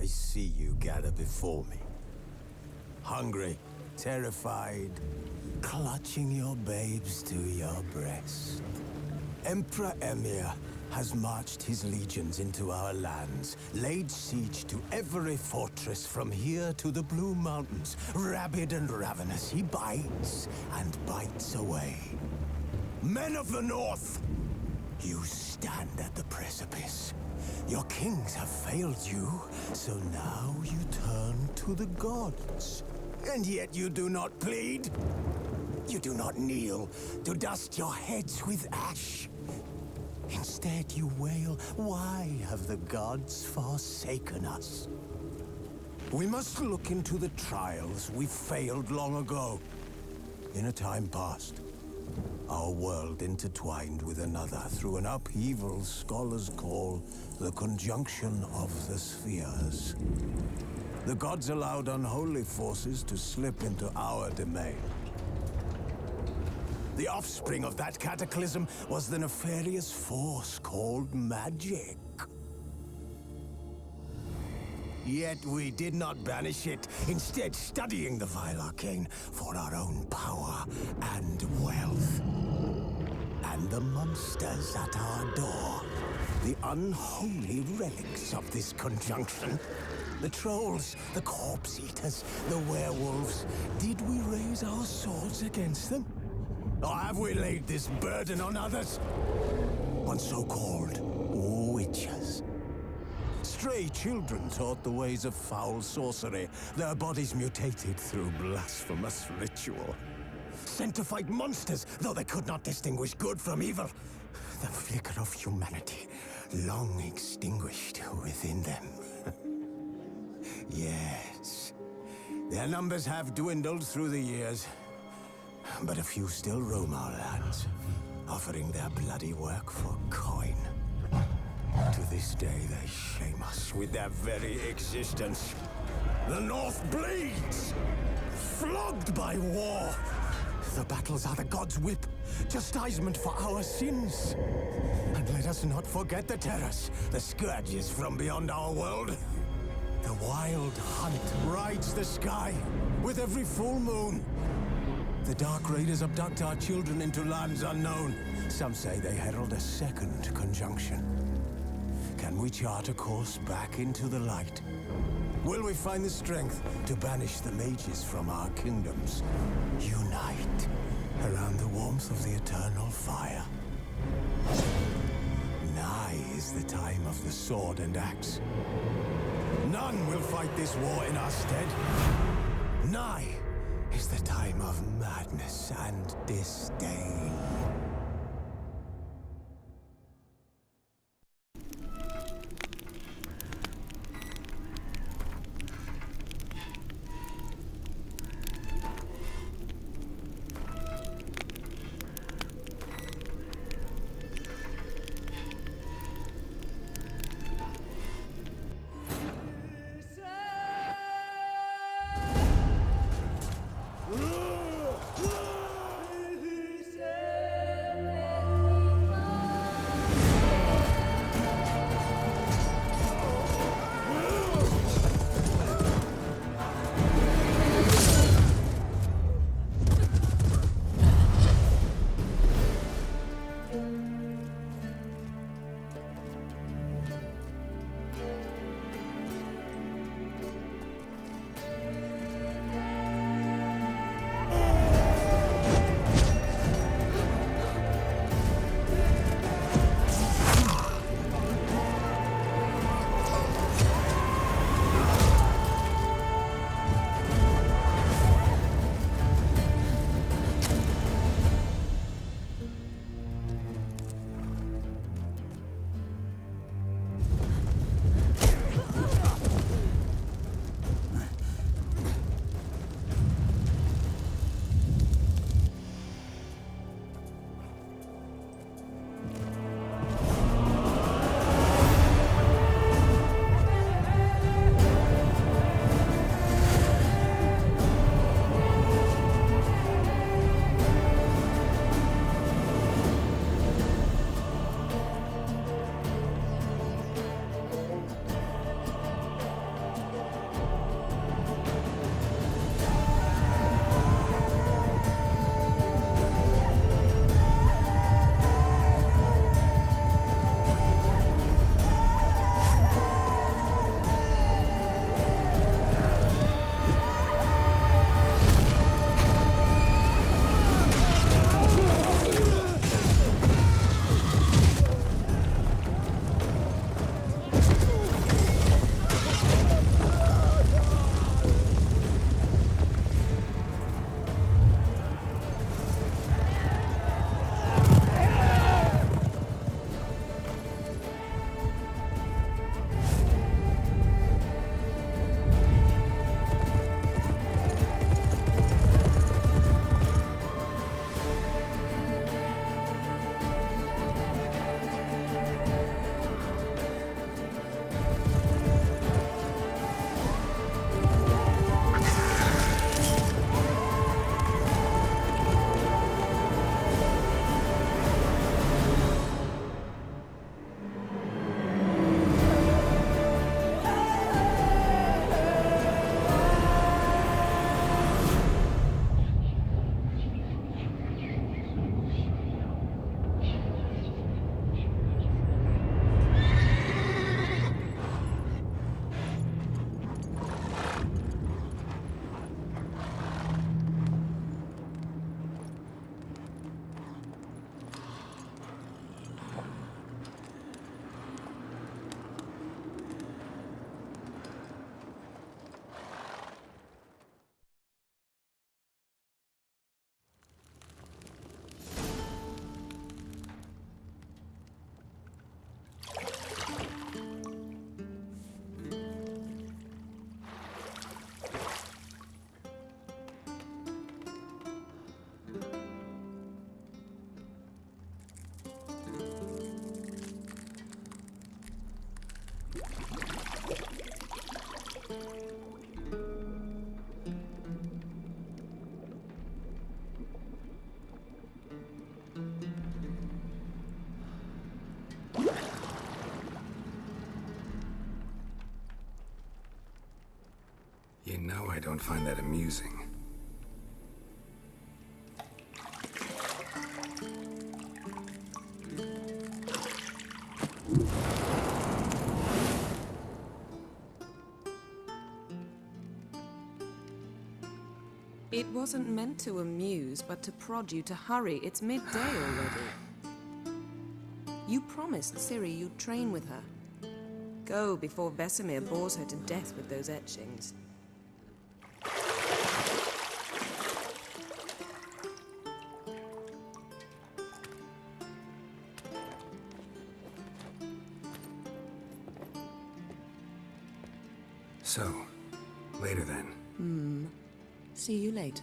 I see you gather before me. Hungry, terrified, clutching your babes to your breast. Emperor Emir has marched his legions into our lands, laid siege to every fortress from here to the Blue Mountains. Rabid and ravenous, he bites and bites away. Men of the North, you stand at the precipice. Your kings have failed you, so now you turn to the gods. And yet you do not plead. You do not kneel to dust your heads with ash. Instead you wail, why have the gods forsaken us? We must look into the trials we failed long ago. In a time past, our world intertwined with another through an upheaval scholars call the conjunction of the spheres. The gods allowed unholy forces to slip into our domain. The offspring of that cataclysm was the nefarious force called magic. Yet we did not banish it, instead studying the vile arcane for our own power and wealth. And the monsters at our door, the unholy relics of this conjunction. The trolls, the corpse eaters, the werewolves. Did we raise our swords against them? Or have we laid this burden on others? On so-called witches. Stray children taught the ways of foul sorcery, their bodies mutated through blasphemous ritual. Sent to fight monsters, though they could not distinguish good from evil. The flicker of humanity, long extinguished within them. Yes, their numbers have dwindled through the years. But a few still roam our lands, offering their bloody work for coin. To this day, they shame us with their very existence. The North bleeds, flogged by war. The battles are the gods' whip, chastisement for our sins. And let us not forget the terrors, the scourges from beyond our world. The wild hunt rides the sky with every full moon. The Dark Raiders abduct our children into lands unknown. Some say they herald a second conjunction. Can we chart a course back into the light? Will we find the strength to banish the mages from our kingdoms? Unite around the warmth of the eternal fire. Nigh is the time of the sword and axe. None will fight this war in our stead. Nigh is the time of madness and disdain. You know I don't find that amusing. It wasn't meant to amuse, but to prod you to hurry. It's midday already. You promised Ciri you'd train with her. Go before Vesemir bores her to death with those etchings. So, later then. See you later.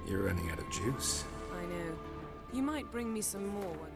You're running out of juice. I know. You might bring me some more once.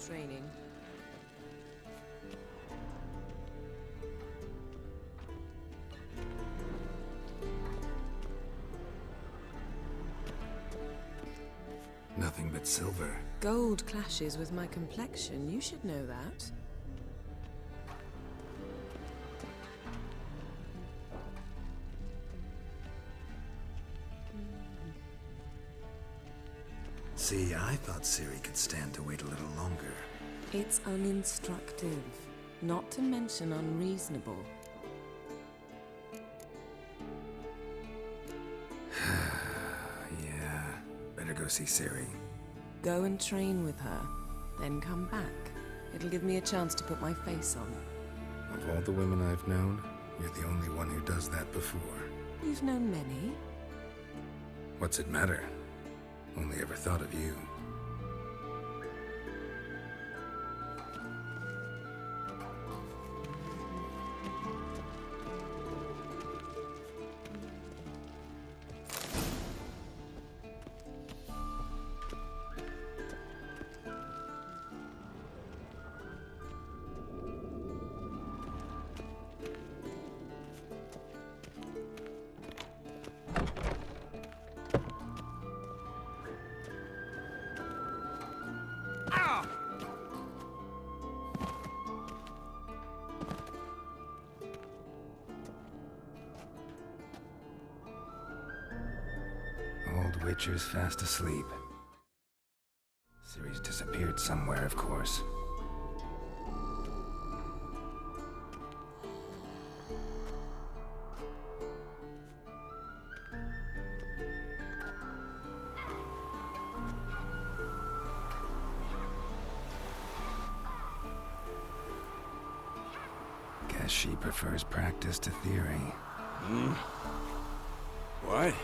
Training. Nothing but silver. Gold clashes with my complexion. You should know that. See, I thought Ciri could stand to wait a little longer. It's uninstructive, not to mention unreasonable. Yeah, better go see Ciri. Go and train with her, then come back. It'll give me a chance to put my face on. Of all the women I've known, you're the only one who does that before. You've known many. What's it matter? Only ever thought of you. Witcher's fast asleep. Ciri's disappeared somewhere, of course. Guess she prefers practice to theory. What?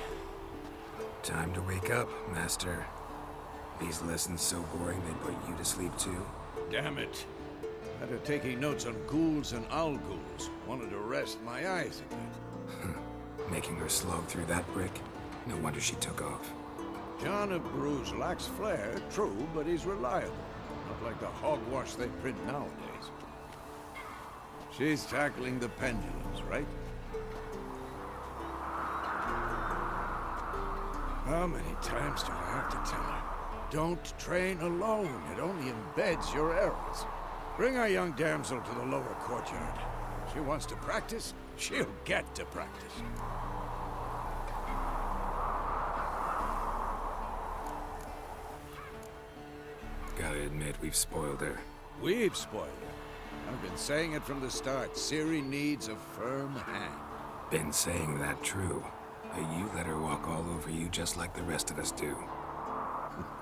Time to wake up, Master. These lessons so boring they put you to sleep too? Damn it. After taking notes on ghouls and owl ghouls, wanted to rest my eyes a bit. Making her slog through that brick? No wonder she took off. John of Bruges lacks flair, true, but he's reliable. Not like the hogwash they print nowadays. She's tackling the pendulums, right? How many times do I have to tell her? Don't train alone. It only embeds your errors. Bring our young damsel to the lower courtyard. She wants to practice, she'll get to practice. Gotta admit, we've spoiled her. We've spoiled her. I've been saying it from the start. Ciri needs a firm hand. Been saying that true. But you let her walk all over you just like the rest of us do.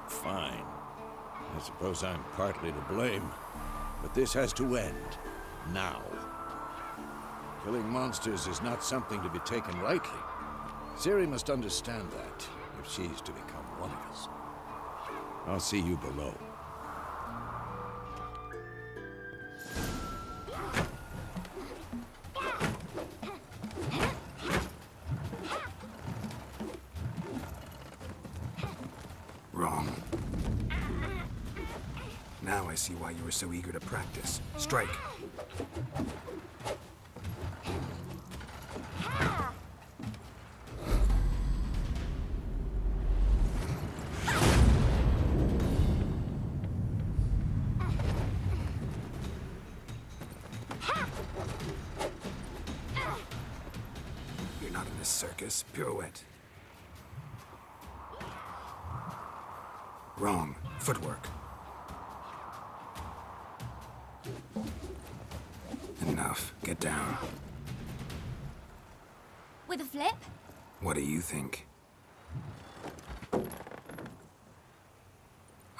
Fine. I suppose I'm partly to blame. But this has to end. Now. Killing monsters is not something to be taken lightly. Ciri must understand that, if she's to become one of us. I'll see you below. Wrong. Now I see why you were so eager to practice. Strike. You're not in this circus. Pirouette. Wrong. Footwork. Enough. Get down. With a flip? What do you think?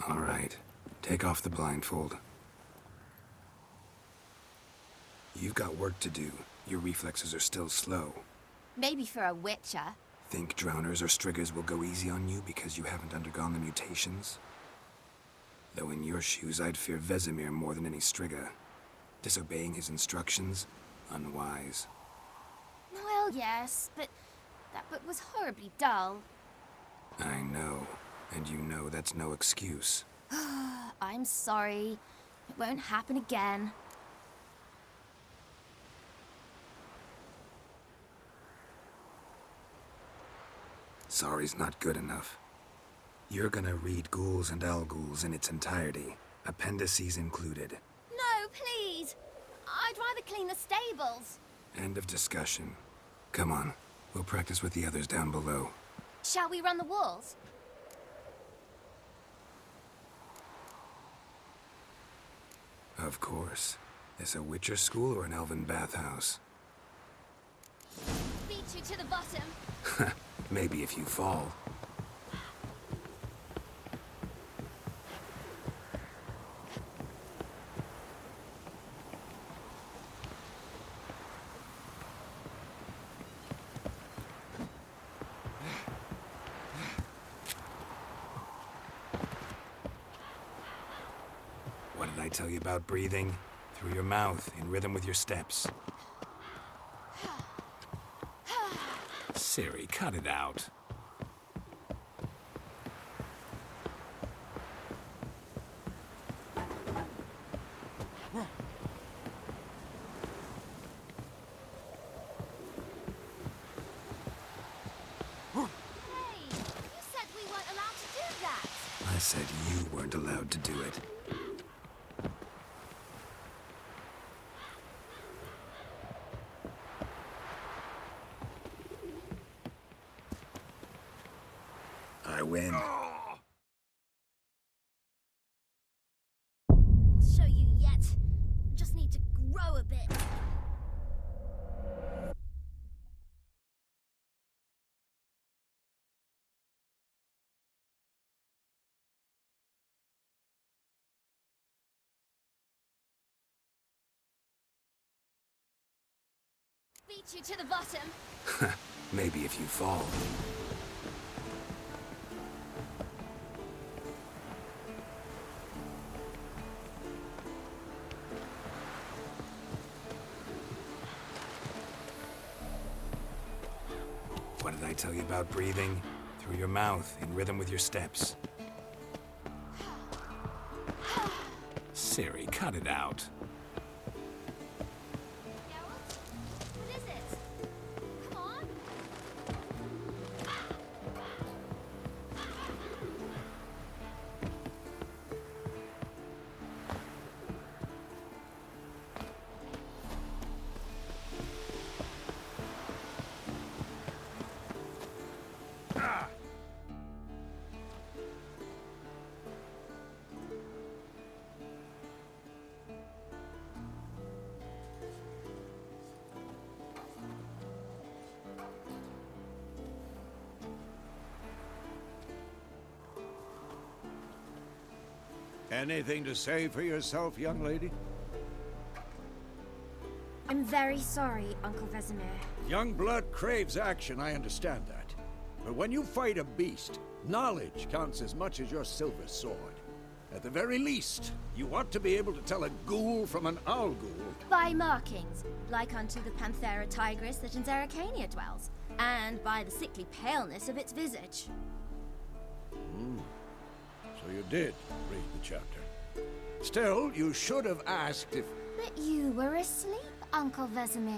All right. Take off the blindfold. You've got work to do. Your reflexes are still slow. Maybe for a witcher. Think drowners or striggers will go easy on you because you haven't undergone the mutations? Though in your shoes, I'd fear Vesemir more than any strigger. Disobeying his instructions? Unwise. Well, yes, but that book was horribly dull. I know. And you know that's no excuse. I'm sorry. It won't happen again. Sorry's not good enough. You're gonna read Ghouls and Ghouls in its entirety, appendices included. No, please! I'd rather clean the stables. End of discussion. Come on, we'll practice with the others down below. Shall we run the walls? Of course. This a Witcher school or an elven bathhouse? Beat you to the bottom. Maybe if you fall. What did I tell you about breathing? Through your mouth, in rhythm with your steps. Ciri, cut it out. Hey, you said we weren't allowed to do that. I said you weren't allowed to do it. grow a bit. Beat you to the bottom. Maybe if you fall. What did I tell you about breathing? Through your mouth, in rhythm with your steps. Siri, cut it out. What is it? Come on. Anything to say for yourself, young lady? I'm very sorry, Uncle Vesemir. Young blood craves action, I understand that. But when you fight a beast, knowledge counts as much as your silver sword. At the very least, you ought to be able to tell a ghoul from an owl ghoul. By markings, like unto the Panthera tigris that in Zeracania dwells, and by the sickly paleness of its visage. So you did read the chapter. Still, you should have asked if... But you were asleep, Uncle Vesemir.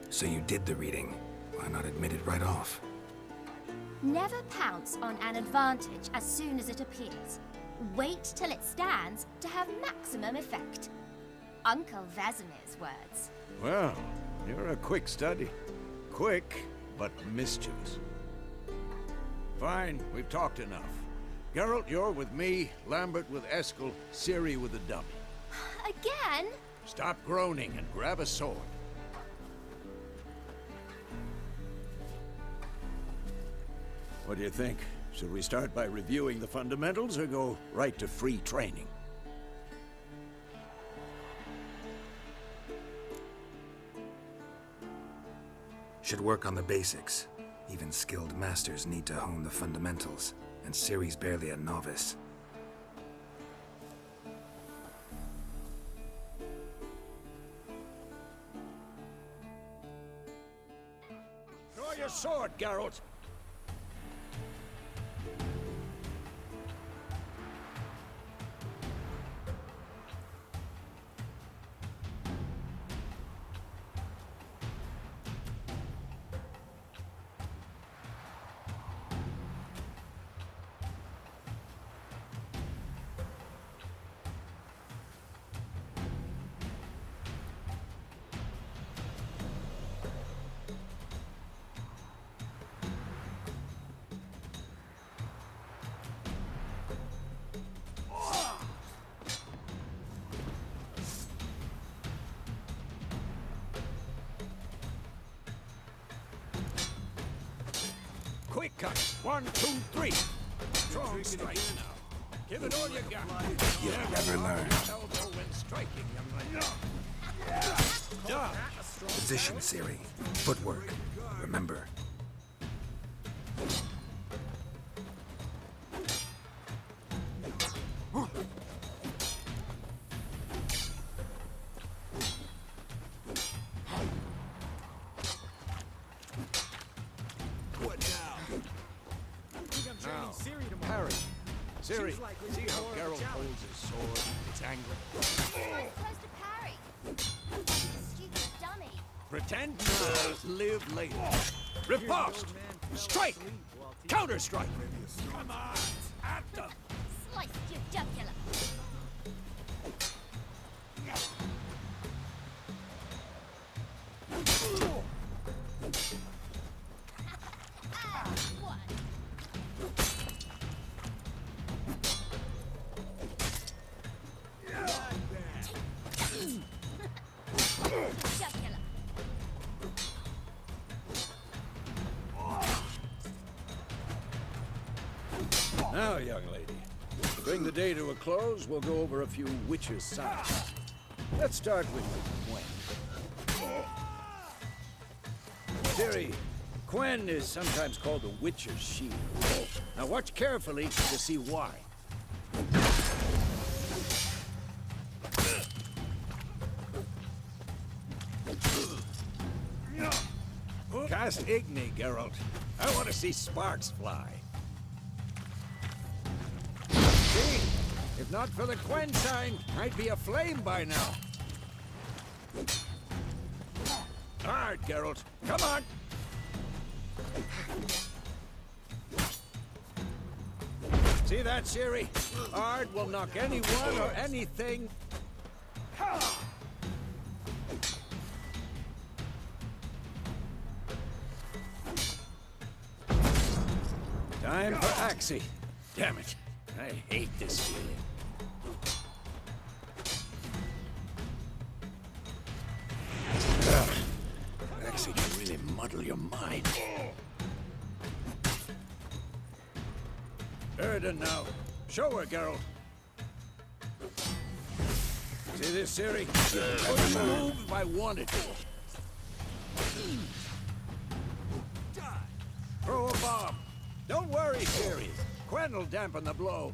So you did the reading. Why not admit it right off? Never pounce on an advantage as soon as it appears. Wait till it stands to have maximum effect. Uncle Vesemir's words. Well, you're a quick study. Quick, but mischievous. Fine, we've talked enough. Geralt, you're with me, Lambert with Eskel, Ciri with the dummy. Again? Stop groaning and grab a sword. What do you think? Should we start by reviewing the fundamentals or go right to free training? Should work on the basics. Even skilled masters need to hone the fundamentals, and Ciri's barely a novice. Draw your sword, Geralt! Quick cut. 1, 2, 3. Strong strike. Give it all you got. You'll never learn. Elbow when striking, young lady. Done. Position, Ciri. Footwork. Remember. Harry, Ciri, see how Geralt holds his sword? It's angry. Supposed to parry. Stupid dummy. Pretend now, live later. Riposte! Strike! Counter-strike! Come on! At them! Sliced your jugular. Now, young lady, to bring the day to a close, we'll go over a few witches' signs. Let's start with Quen. Ciri, Quen is sometimes called the Witcher's Shield. Now watch carefully to see why. Cast Igni, Geralt. I want to see sparks fly. See? If not for the Quen sign, I'd be aflame by now. Hard, Geralt. Come on! See that, Ciri? Ard will knock anyone or anything. Time for Axie. Damn it. I hate this feeling. Axie can really muddle your mind. Erden now. Show her, Geralt. See this, Ciri? I would move if I wanted to. Throw a bomb. Don't worry, Ciri. Quen will dampen the blow.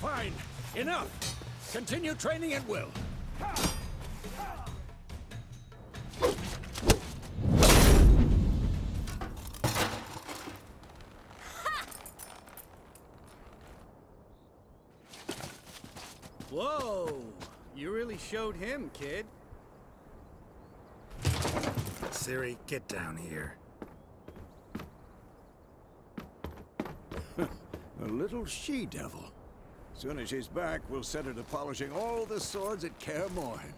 Fine. Enough. Continue training at will. Whoa! You really showed him, kid. Ciri, get down here. A little she-devil. Soon as she's back, we'll set her to polishing all the swords at Kaer Morhen.